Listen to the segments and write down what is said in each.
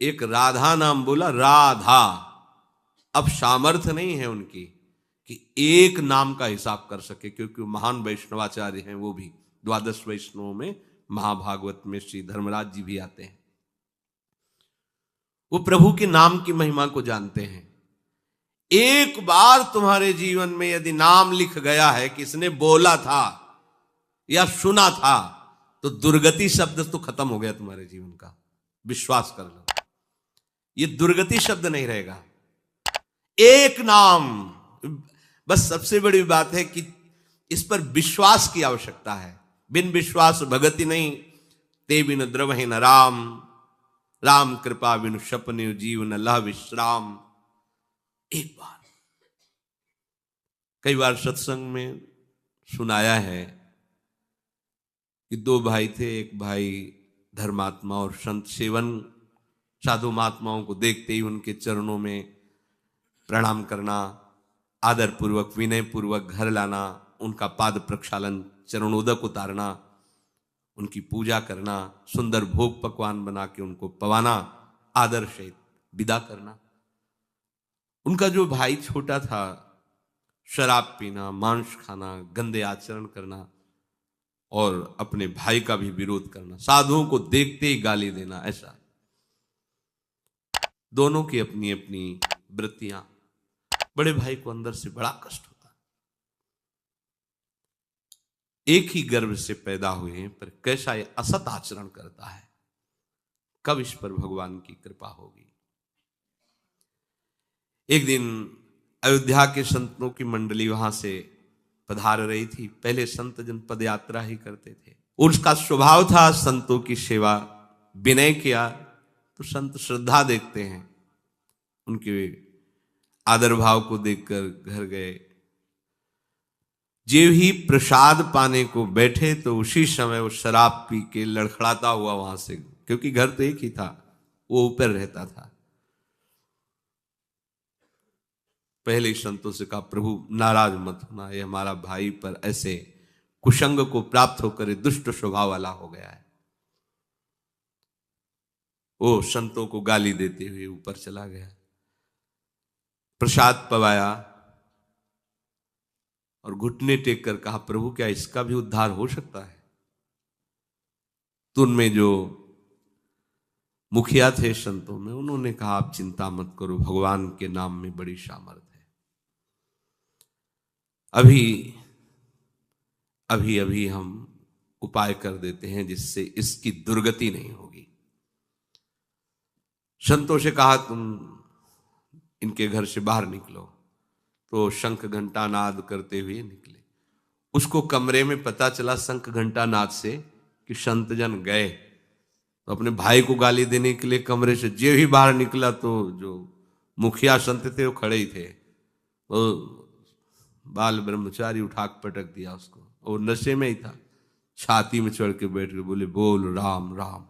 एक राधा नाम बोला, राधा। अब सामर्थ्य नहीं है उनकी कि एक नाम का हिसाब कर सके, क्योंकि महान वैष्णवाचार्य हैं वो भी। द्वादश वैष्णवों में महाभागवत में श्री धर्मराज जी भी आते हैं। वो प्रभु के नाम की महिमा को जानते हैं। एक बार तुम्हारे जीवन में यदि नाम लिख गया है, किसने बोला था या सुना था, तो दुर्गति शब्द तो खत्म हो गया तुम्हारे जीवन का। विश्वास कर लो, ये दुर्गति शब्द नहीं रहेगा। एक नाम, बस सबसे बड़ी बात है कि इस पर विश्वास की आवश्यकता है। बिन विश्वास भगति नहीं, ते बिन द्रवहि न राम। राम कृपा बिनु सपने जीवन लह विश्राम। एक बार, कई बार सत्संग में सुनाया है कि दो भाई थे। एक भाई धर्मात्मा और संत सेवन, साधु महात्माओं को देखते ही उनके चरणों में प्रणाम करना, आदर पूर्वक विनय पूर्वक घर लाना, उनका पाद प्रक्षालन, चरणोदक उतारना, उनकी पूजा करना, सुंदर भोग पकवान बना के उनको पवाना, आदर से विदा करना। उनका जो भाई छोटा था, शराब पीना, मांस खाना, गंदे आचरण करना और अपने भाई का भी विरोध करना, साधुओं को देखते ही गाली देना, ऐसा। दोनों की अपनी अपनी वृत्तियां। बड़े भाई को अंदर से बड़ा कष्ट होता। एक ही गर्भ से पैदा हुए हैं, पर कैसा ये असत आचरण करता है। कब इस पर भगवान की कृपा होगी। एक दिन अयोध्या के संतों की मंडली वहां से पधार रही थी। पहले संत जन पद यात्रा ही करते थे। उसका स्वभाव था संतों की सेवा। विनय किया तो संत श्रद्धा देखते हैं, उनके आदर भाव को देखकर घर गए। जे ही प्रसाद पाने को बैठे तो उसी समय वो शराब पी के लड़खड़ाता हुआ वहां से, क्योंकि घर तो एक ही था, वो ऊपर रहता था। पहले ही संतों से कहा, प्रभु नाराज मत होना, ये हमारा भाई पर ऐसे कुसंग को प्राप्त होकर दुष्ट स्वभाव वाला हो गया है। वो संतों को गाली देते हुए ऊपर चला गया। प्रसाद पवाया और घुटने टेक कर कहा, प्रभु क्या इसका भी उद्धार हो सकता है। तो उनमें जो मुखिया थे संतों में, उन्होंने कहा, आप चिंता मत करो, भगवान के नाम में बड़ी सामर्थ है। अभी अभी हम उपाय कर देते हैं जिससे इसकी दुर्गति नहीं होगी। संतों से कहा, तुम इनके घर से बाहर निकलो। तो शंख घंटा नाद करते हुए निकले। उसको कमरे में पता चला शंख घंटा नाद से कि संत जन गए। तो अपने भाई को गाली देने के लिए कमरे से जे ही बाहर निकला तो जो मुखिया संत थे वो खड़े ही थे। तो बाल ब्रह्मचारी उठा पटक दिया उसको, और नशे में ही था। छाती में चढ़ के बैठ के बोले, बोल राम राम।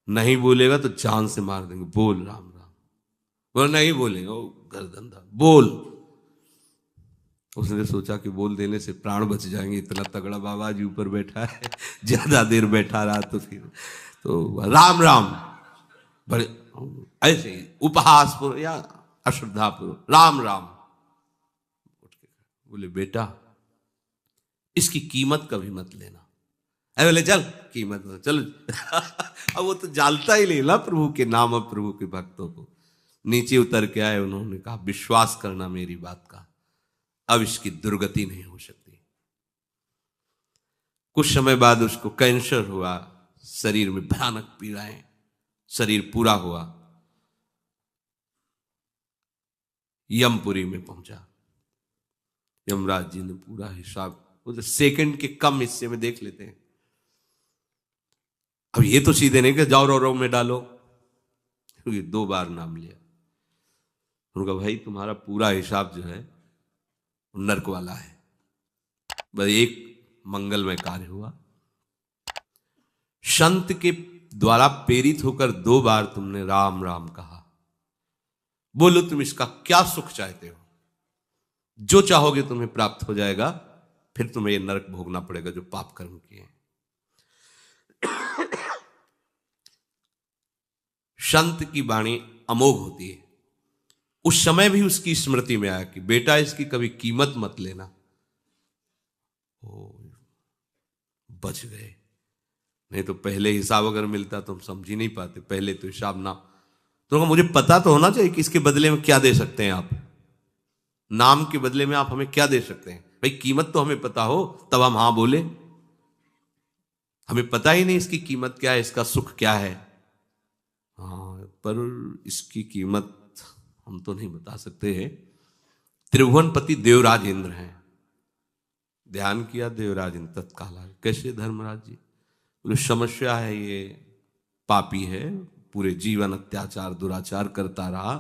नहीं बोलेगा तो जान से मार देंगे, बोल राम राम। बोल नहीं बोलेगा, वो गर्दन था, बोल। उसने सोचा कि बोल देने से प्राण बच जाएंगे, इतना तगड़ा बाबा जी ऊपर बैठा है, ज्यादा देर बैठा रहा तो फिर तो राम राम। बड़े ऐसे ही उपहास पूर्व या अश्रद्धा पूर्व राम राम। बोले, बेटा इसकी कीमत कभी मत लेना। अरे बोले, चल कीमत मत, चल। अब वो तो जानता ही नहीं ना प्रभु के नाम और प्रभु के भक्तों को। नीचे उतर के आए, उन्होंने कहा, विश्वास करना मेरी बात का, अब इसकी दुर्गति नहीं हो सकती। कुछ समय बाद उसको कैंसर हुआ, शरीर में भयानक पीड़ाएं, शरीर पूरा हुआ। यमपुरी में पहुंचा। यमराज जी ने पूरा हिसाब, वो तो सेकंड के कम हिस्से में देख लेते हैं। अब ये तो सीधे नहीं कि जाओ रो में डालो, क्योंकि 2 बार नाम लिया। उनका, भाई तुम्हारा पूरा हिसाब जो है नर्क वाला है। बस एक मंगलमय कार्य हुआ, संत के द्वारा प्रेरित होकर 2 बार तुमने राम राम कहा। बोलो तुम इसका क्या सुख चाहते हो, जो चाहोगे तुम्हें प्राप्त हो जाएगा, फिर तुम्हें ये नरक भोगना पड़ेगा जो पाप कर्म किए हैं। संत की वाणी अमोघ होती है। उस समय भी उसकी स्मृति में आया कि बेटा इसकी कभी कीमत मत लेना। ओ, बच गए, नहीं तो पहले हिसाब अगर मिलता तो हम समझ ही नहीं पाते। पहले तो हिसाब ना, तो मुझे पता तो होना चाहिए कि इसके बदले में क्या दे सकते हैं आप, नाम के बदले में आप हमें क्या दे सकते हैं। भाई कीमत तो हमें पता हो तब हम हाँ बोले। हमें पता ही नहीं इसकी कीमत क्या है, इसका सुख क्या है। हाँ, पर इसकी कीमत हम तो नहीं बता सकते हैं। त्रिभुवनपति देवराज इंद्र हैं। ध्यान किया देवराज इंद्र तत्काल आए। कैसे धर्मराज जी, बोले समस्या है, ये पापी है, पूरे जीवन अत्याचार दुराचार करता रहा,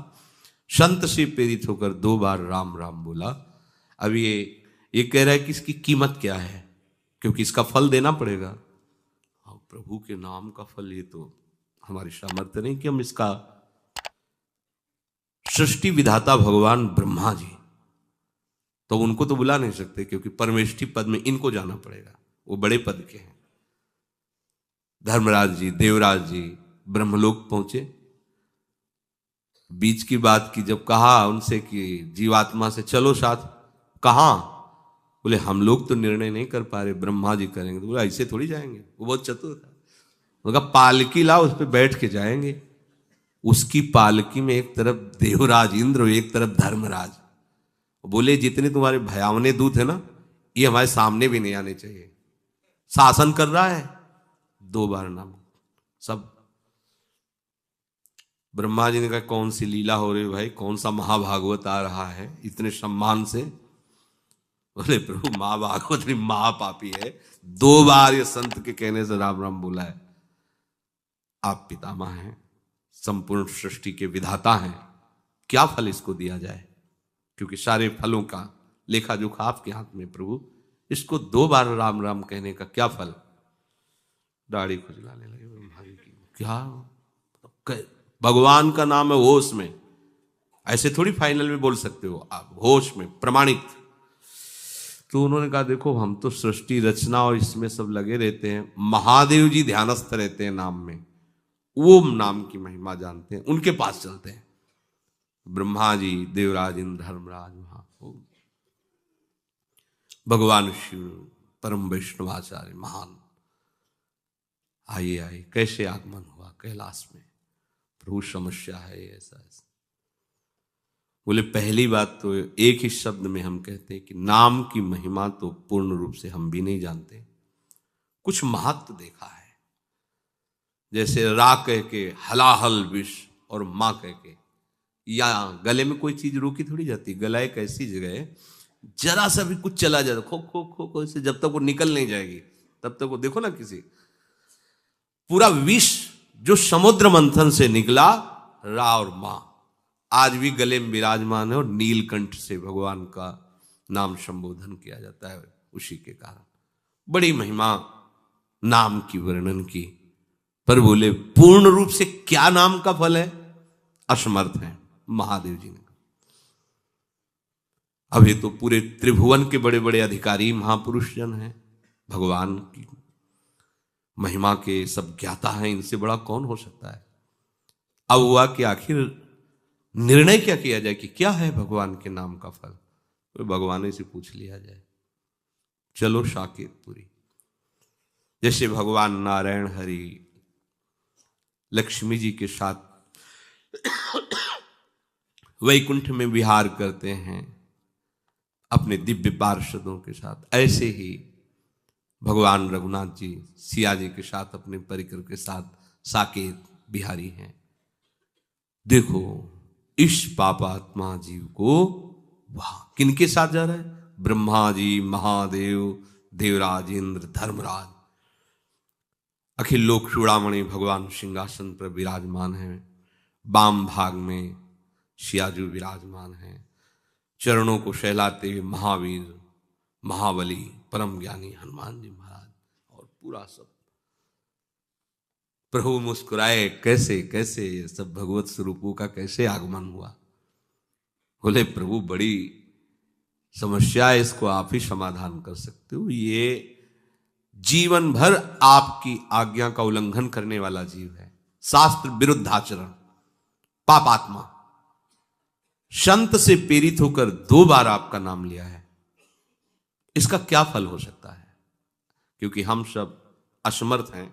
संत से प्रेरित होकर 2 बार राम राम बोला। अब ये कह रहा है कि इसकी कीमत क्या है, क्योंकि इसका फल देना पड़ेगा। हाँ, प्रभु के नाम का फल, ये तो हमारी सामर्थ्य नहीं कि हम इसका। सृष्टि विधाता भगवान ब्रह्मा जी, तो उनको तो बुला नहीं सकते क्योंकि परमेष्ठी पद में इनको जाना पड़ेगा, वो बड़े पद के हैं। धर्मराज जी, देवराज जी ब्रह्मलोक पहुंचे। बीच की बात की, जब कहा उनसे कि जीवात्मा से चलो साथ, कहां? बोले हम लोग तो निर्णय नहीं कर पा रहे, ब्रह्मा जी करेंगे। तो बोला ऐसे थोड़ी जाएंगे, वो बहुत चतुर था। बोला पालकी लाओ, उस पर बैठ के जाएंगे। उसकी पालकी में एक तरफ देवराज इंद्र, एक तरफ धर्मराज। बोले जितने तुम्हारे भयावने दूत है ना, ये हमारे सामने भी नहीं आने चाहिए। शासन कर रहा है, 2 बार नाम सब। ब्रह्मा जी ने कहा कौन सी लीला हो रही भाई, कौन सा महाभागवत आ रहा है इतने सम्मान से? बोले प्रभु महाभागवत नहीं, महापापी है, 2 बार ये संत के कहने से राम राम बोला है। आप पितामह हैं, संपूर्ण सृष्टि के विधाता हैं, क्या फल इसको दिया जाए? क्योंकि सारे फलों का लेखा जोखा आपके हाथ में प्रभु, इसको 2 बार राम राम कहने का क्या फल? दाढ़ी खुजलाने लगे ब्रह्मा जी की। क्या भगवान का नाम है, होश में, ऐसे थोड़ी फाइनल में बोल सकते हो आप, होश में प्रमाणित। तो उन्होंने कहा देखो हम तो सृष्टि रचना और इसमें सब लगे रहते हैं, महादेव जी ध्यानस्थ रहते हैं नाम में, वो नाम की महिमा जानते हैं, उनके पास चलते हैं। ब्रह्मा जी, देवराज इंद्र, धर्मराज, वहां भगवान शिव परम वैष्णवाचार्य महान आइए कैसे आगमन हुआ कैलाश में? प्रभु समस्या है ऐसा ऐसा। बोले पहली बात तो एक ही शब्द में हम कहते हैं कि नाम की महिमा तो पूर्ण रूप से हम भी नहीं जानते, कुछ महत्व देखा है। जैसे रा कह के हलाहल विष और माँ कह के, या गले में कोई चीज रोकी थोड़ी जाती। गला एक ऐसी जगह है, जरा सा भी कुछ चला जाता खो खो खो खो से, जब तक वो निकल नहीं जाएगी तब तक वो, देखो ना किसी पूरा विष जो समुद्र मंथन से निकला, रा और मां आज भी गले में विराजमान है, और नीलकंठ से भगवान का नाम संबोधन किया जाता है उसी के कारण। बड़ी महिमा नाम की वर्णन की, पर बोले पूर्ण रूप से क्या नाम का फल है? असमर्थ है महादेव जी ने। अभी तो पूरे त्रिभुवन के बड़े बड़े अधिकारी महापुरुष जन हैं, भगवान की महिमा के सब ज्ञाता हैं, इनसे बड़ा कौन हो सकता है? अब हुआ कि आखिर निर्णय क्या किया जाए कि क्या है भगवान के नाम का फल? तो भगवान से पूछ लिया जाए, चलो साकेतपुरी। जैसे भगवान नारायण हरि लक्ष्मी जी के साथ वैकुंठ में विहार करते हैं अपने दिव्य पार्षदों के साथ, ऐसे ही भगवान रघुनाथ जी सिया जी के साथ अपने परिकर के साथ साकेत बिहारी हैं। देखो इस पापात्मा जीव को वहां किनके साथ जा रहा है? ब्रह्मा जी, महादेव, देवराज इंद्र, धर्मराज, अखिल लोक चूड़ामणि भगवान सिंहासन पर विराजमान हैं। वाम भाग में सियाजू विराजमान हैं, चरणों को सहलाते हुए महावीर, महाबली, परम ज्ञानी हनुमान जी महाराज, और पूरा सब। प्रभु मुस्कुराए, कैसे कैसे ये सब भगवत स्वरूपों का कैसे आगमन हुआ? बोले प्रभु बड़ी समस्या है, इसको आप ही समाधान कर सकते हो। ये जीवन भर आपकी आज्ञा का उल्लंघन करने वाला जीव है, शास्त्र विरुद्ध आचरण। पापात्मा, संत से प्रेरित होकर 2 बार आपका नाम लिया है, इसका क्या फल हो सकता है? क्योंकि हम सब असमर्थ हैं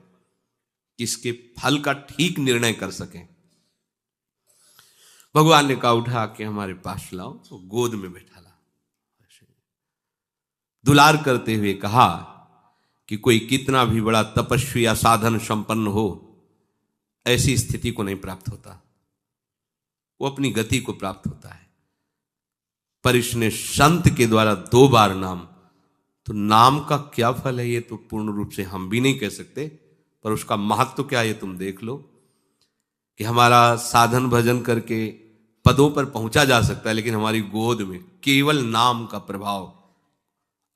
कि इसके फल का ठीक निर्णय कर सकें। भगवान ने कहा उठा के हमारे पास लाओ, तो गोद में बैठा ला, दुलार करते हुए कहा कि कोई कितना भी बड़ा तपस्वी या साधन संपन्न हो, ऐसी स्थिति को नहीं प्राप्त होता, वो अपनी गति को प्राप्त होता है। पर इसने संत के द्वारा 2 बार नाम, तो नाम का क्या फल है ये तो पूर्ण रूप से हम भी नहीं कह सकते, पर उसका महत्व क्या है ये तुम देख लो कि हमारा साधन भजन करके पदों पर पहुंचा जा सकता है, लेकिन हमारी गोद में केवल नाम का प्रभाव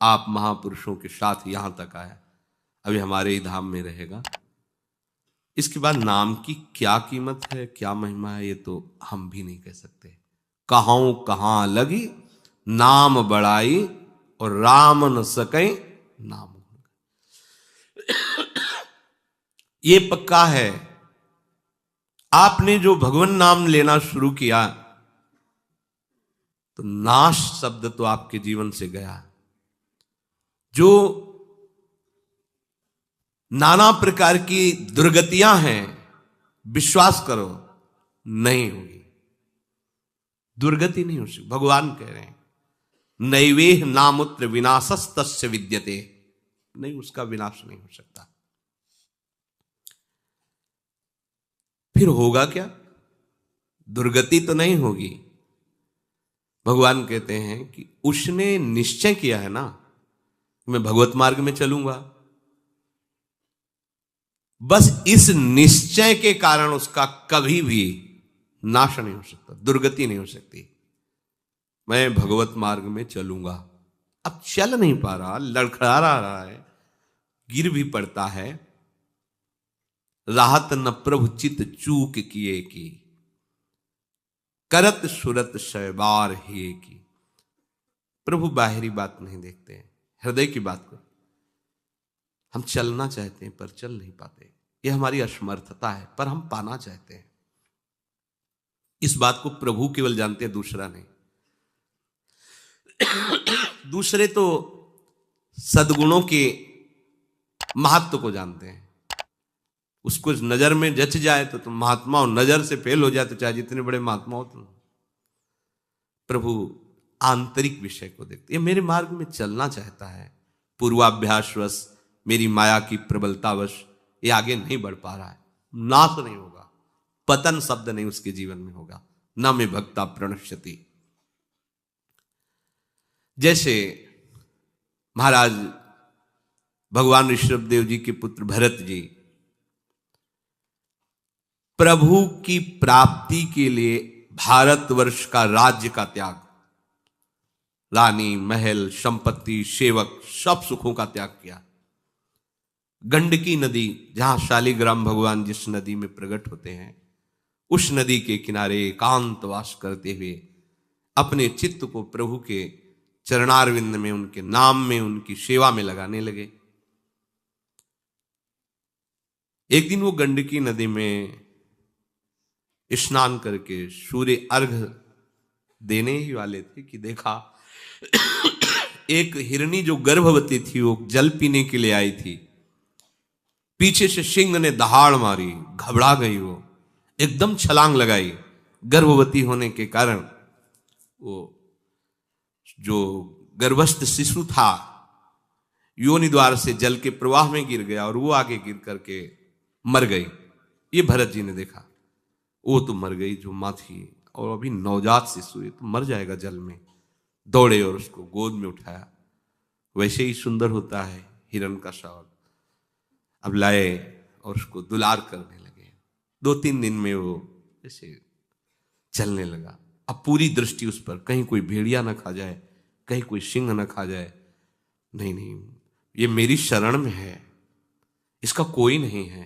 आप महापुरुषों के साथ यहां तक आया, अभी हमारे ही धाम में रहेगा। इसके बाद नाम की क्या कीमत है, क्या महिमा है, ये तो हम भी नहीं कह सकते। कहां कहां लगी नाम बड़ाई, और राम न सके नाम। ये पक्का है, आपने जो भगवान नाम लेना शुरू किया तो नाश शब्द तो आपके जीवन से गया। जो नाना प्रकार की दुर्गतियां हैं, विश्वास करो नहीं होगी, दुर्गति नहीं हो सकती। भगवान कह रहे हैं नैवेह नामुत्र विनाशस्तस्य विद्यते, नहीं, उसका विनाश नहीं हो सकता। फिर होगा क्या? दुर्गति तो नहीं होगी। भगवान कहते हैं कि उसने निश्चय किया है ना, मैं भगवत मार्ग में चलूंगा, बस इस निश्चय के कारण उसका कभी भी नाश नहीं हो सकता, दुर्गति नहीं हो सकती। मैं भगवत मार्ग में चलूंगा, अब चल नहीं पा रहा, लड़खड़ा रहा है, गिर भी पड़ता है, राहत न प्रभु चित चूक किए की, करत सुरत शैबार हे की। प्रभु बाहरी बात नहीं देखते हैं, हृदय की बात को। हम चलना चाहते हैं पर चल नहीं पाते, यह हमारी असमर्थता है, पर हम पाना चाहते हैं। इस बात को प्रभु केवल जानते हैं, दूसरा नहीं। दूसरे तो सद्गुणों के महत्व को जानते हैं, उसको नजर में जच जाए तो तुम महात्मा हो, नजर से फेल हो जाए तो चाहे जितने बड़े महात्मा हो तुम। प्रभु आंतरिक विषय को देखते। ये मेरे मार्ग में चलना चाहता है, पूर्वाभ्यासवश मेरी माया की प्रबलतावश ये आगे नहीं बढ़ पा रहा है, नाश नहीं होगा, पतन शब्द नहीं उसके जीवन में होगा, न में भक्ता प्रणश्यति। जैसे महाराज भगवान ऋषभदेव जी के पुत्र भरत जी प्रभु की प्राप्ति के लिए भारतवर्ष का राज्य का त्याग, रानी, महल, संपत्ति, सेवक, सब सुखों का त्याग किया। गंडकी नदी, जहां शालिग्राम भगवान जिस नदी में प्रकट होते हैं, उस नदी के किनारे एकांतवास करते हुए अपने चित्त को प्रभु के चरणारविंद में, उनके नाम में, उनकी सेवा में लगाने लगे। एक दिन वो गंडकी नदी में स्नान करके सूर्य अर्घ देने ही वाले थे कि देखा एक हिरनी जो गर्भवती थी, वो जल पीने के लिए आई थी, पीछे से सिंह ने दहाड़ मारी, घबरा गई, वो एकदम छलांग लगाई। गर्भवती होने के कारण वो जो गर्भस्थ शिशु था योनि द्वार से जल के प्रवाह में गिर गया और वो आगे गिर करके मर गई। ये भरत जी ने देखा, वो तो मर गई जो माँ थी, और अभी नवजात शिशु है तो मर जाएगा जल में। दौड़े और उसको गोद में उठाया। वैसे ही सुंदर होता है हिरण का शौल। अब लाए और उसको दुलार करने लगे। 2-3 दिन में वो जैसे चलने लगा। अब पूरी दृष्टि उस पर, कहीं कोई भेड़िया न खा जाए, कहीं कोई सिंह न खा जाए। नहीं नहीं, ये मेरी शरण में है, इसका कोई नहीं है।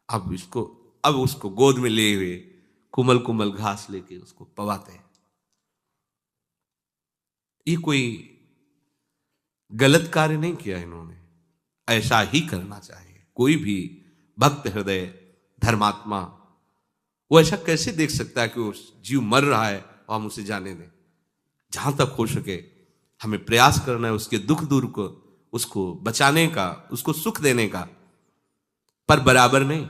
अब उसको गोद में ले हुए कुमल कुमल घास लेके उसको पवाते हैं। ये कोई गलत कार्य नहीं किया इन्होंने, ऐसा ही करना चाहिए। कोई भी भक्त हृदय धर्मात्मा वो ऐसा कैसे देख सकता है कि वो जीव मर रहा है और हम उसे जाने दें? जहां तक हो सके हमें प्रयास करना है उसके दुख दूर को, उसको बचाने का, उसको सुख देने का, पर बराबर नहीं,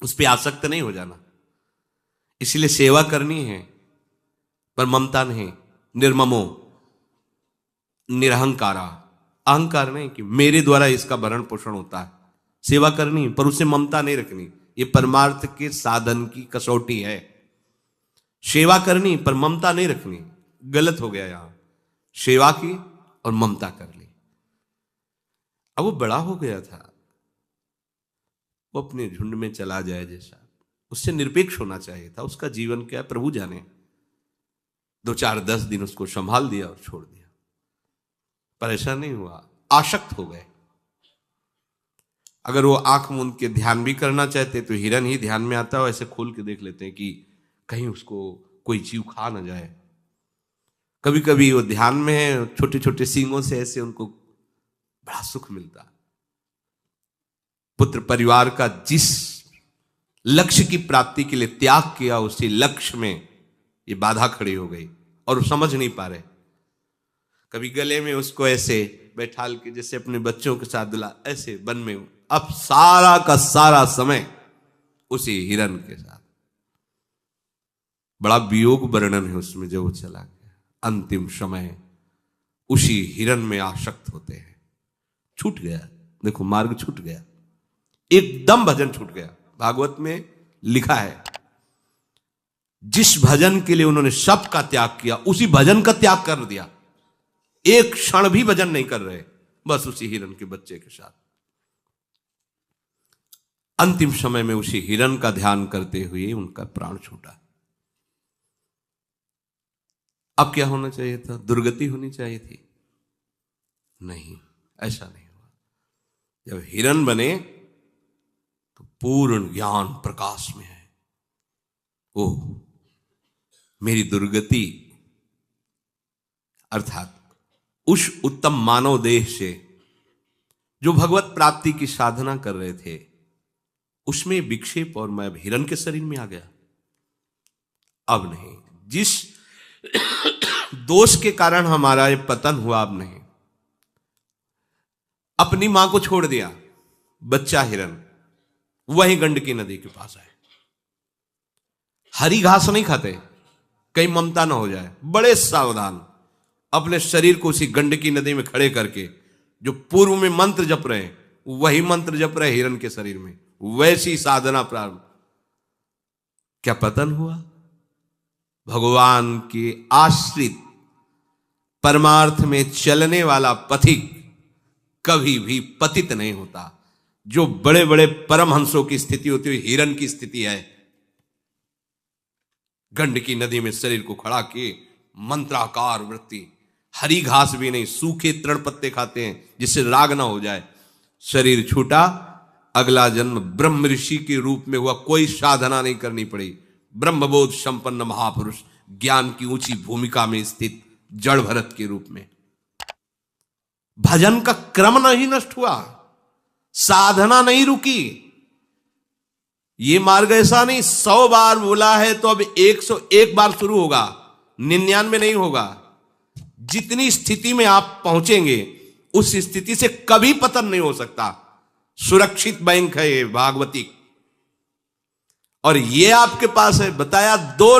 उस पर आसक्त नहीं हो जाना। इसलिए सेवा करनी है पर ममता नहीं, निर्ममो निरहंकारा, अहंकार नहीं कि मेरे द्वारा इसका भरण पोषण होता है। सेवा करनी पर उससे ममता नहीं रखनी, ये परमार्थ के साधन की कसौटी है। सेवा करनी पर ममता नहीं रखनी, गलत हो गया यहां। सेवा की और ममता कर ली। अब वो बड़ा हो गया था, वो अपने झुंड में चला जाए जैसा, उससे निरपेक्ष होना चाहिए था। उसका जीवन क्या है प्रभु जाने। 2-4-10 दिन उसको संभाल दिया और छोड़ दिया, पर ऐसा नहीं हुआ, आसक्त हो गए। अगर वो आंख मूंद के ध्यान भी करना चाहते तो हिरन ही ध्यान में आता है, ऐसे खोल के देख लेते हैं कि कहीं उसको कोई जीव खा ना जाए। कभी कभी वो ध्यान में है, छोटे छोटे सींगों से ऐसे उनको बड़ा सुख मिलता। पुत्र परिवार का जिस लक्ष्य की प्राप्ति के लिए त्याग किया, उसी लक्ष्य में ये बाधा खड़ी हो गई और वो समझ नहीं पा रहे। कभी गले में उसको ऐसे बैठाल के जैसे अपने बच्चों के साथ दुला, ऐसे वन में अब सारा का सारा समय उसी हिरन के साथ। बड़ा वियोग वर्णन है उसमें जब वो चला गया। अंतिम समय उसी हिरन में आसक्त होते हैं। छूट गया, देखो मार्ग छूट गया, एकदम भजन छूट गया। भागवत में लिखा है जिस भजन के लिए उन्होंने सब का त्याग किया, उसी भजन का त्याग कर दिया। एक क्षण भी भजन नहीं कर रहे, बस उसी हिरन के बच्चे के साथ। अंतिम समय में उसी हिरन का ध्यान करते हुए उनका प्राण छूटा। अब क्या होना चाहिए था? दुर्गति होनी चाहिए थी? नहीं, ऐसा नहीं हुआ। जब हिरन बने तो पूर्ण ज्ञान प्रकाश में है। ओह, मेरी दुर्गति अर्थात उस उत्तम मानव देह से जो भगवत प्राप्ति की साधना कर रहे थे, उसमें विक्षेप और मैं हिरन के शरीर में आ गया। अब नहीं, जिस दोष के कारण हमारा ये पतन हुआ, अब नहीं। अपनी मां को छोड़ दिया, बच्चा हिरन वही गंडकी नदी के पास है। हरी घास नहीं खाते, कहीं ममता ना हो जाए, बड़े सावधान। अपने शरीर को उसी गंडकी नदी में खड़े करके जो पूर्व में मंत्र जप रहे हैं, वही मंत्र जप रहे हिरन के शरीर में, वैसी साधना प्रारंभ। क्या पतन हुआ? भगवान के आश्रित परमार्थ में चलने वाला पथिक कभी भी पतित नहीं होता। जो बड़े बड़े परमहंसों की स्थिति होती है, हिरन की स्थिति है। गंडकी नदी में शरीर को खड़ा किए, मंत्राकार वृत्ति, हरी घास भी नहीं, सूखे तृण पत्ते खाते हैं जिससे राग ना हो जाए। शरीर छूटा, अगला जन्म ब्रह्म ऋषि के रूप में हुआ, कोई साधना नहीं करनी पड़ी। ब्रह्मबोध संपन्न महापुरुष, ज्ञान की ऊंची भूमिका में स्थित जड़ भरत के रूप में। भजन का क्रम नहीं नष्ट हुआ, साधना नहीं रुकी। ये मार्ग ऐसा नहीं 100 बार बोला है तो अब 101 बार शुरू होगा, 99 नहीं होगा। जितनी स्थिति में आप पहुंचेंगे उस स्थिति से कभी पतन नहीं हो सकता। सुरक्षित बैंक है ये भागवती, और ये आपके पास है। बताया दो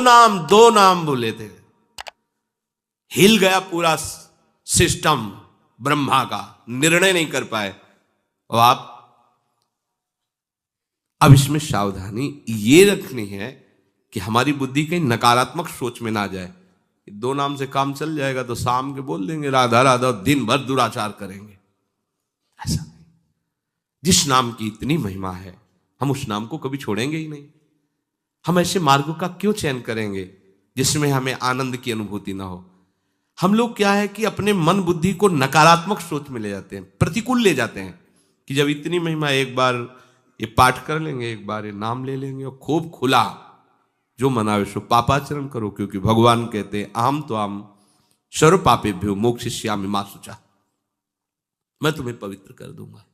नाम बोले थे, हिल गया पूरा सिस्टम ब्रह्मा का, निर्णय नहीं कर पाए। और आप अब इसमें सावधानी ये रखनी है कि हमारी बुद्धि कहीं नकारात्मक सोच में ना जाए। 2 नाम से काम चल जाएगा तो शाम के बोल देंगे राधा राधा, दिन भर दुराचार करेंगे। ऐसा नहीं। जिस नाम की इतनी महिमा है, हम उस नाम को कभी छोड़ेंगे ही नहीं। हम ऐसे मार्गों का क्यों चयन करेंगे जिसमें हमें आनंद की अनुभूति ना हो? हम लोग क्या है कि अपने मन बुद्धि को नकारात्मक सोच में ले जाते हैं, प्रतिकूल ले जाते हैं कि जब इतनी महिमा, एक बार ये पाठ कर लेंगे, एक बार ये नाम ले लेंगे और खूब खुला जो मनावे सो पापाचरण करो, क्योंकि भगवान कहते हैं अहम तो आम सर्व पापेभ्यो मोक्षयिष्यामि मा शुचा, मैं तुम्हें पवित्र कर दूंगा।